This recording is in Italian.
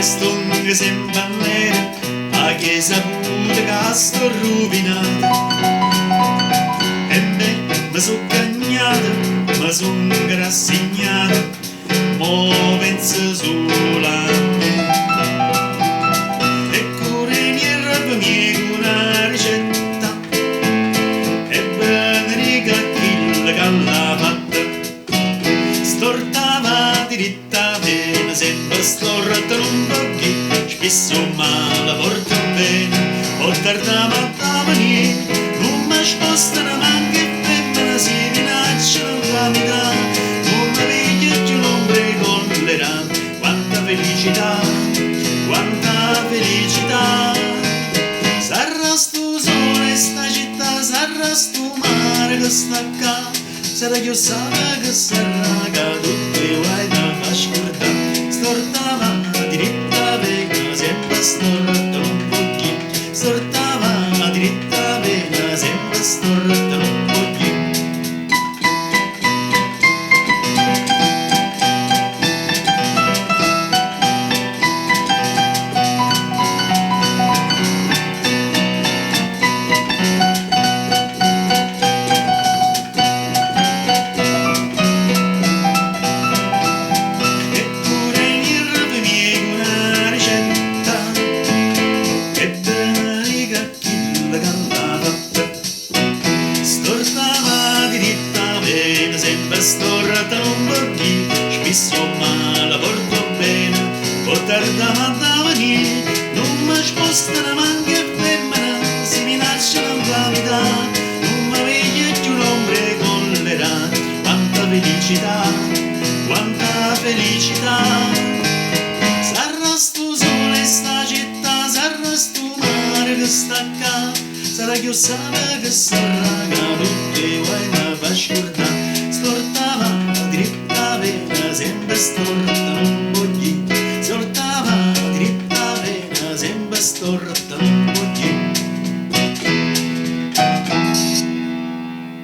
stunde sempre nere, a chiesa pure che sto rovinata. E me mi so cagnata, mi son rassegnata, mo penso solo a me. E cuore mi roba mia una ricetta, e benedica chi che l'ha fatta. Stortava diritta bene, sempre storta un pochino, spesso ma la porto bene, ho tardato a venire, non mi spostano manche femmina, si minacciano la metà, non mi vedo più l'ombre con le rane, quanta felicità, quanta felicità. Sarà sto sole sta città, sarà sto mare che sta qua, sarà che sa che sarà che tutti vuoi da far scordare. Stortava diritta vena, sempre storta un pochino, stortava diritta vena, sempre storta un pochino. Sempre storta un pochino, spesso ma la porto bene, ho tardato a venire, non mi spostano manche femmina, si minacciano la metà, non mi vedo più l'ombre con le rane, quanta felicità, quanta felicità. Sarà sto sole sta città, sarà sto mare che sta qua, sarà che sa che sarà che tutti vuoi da far scordare. Stortava diritta vena, sempre storta un pochino, stortava diritta vena, sempre storta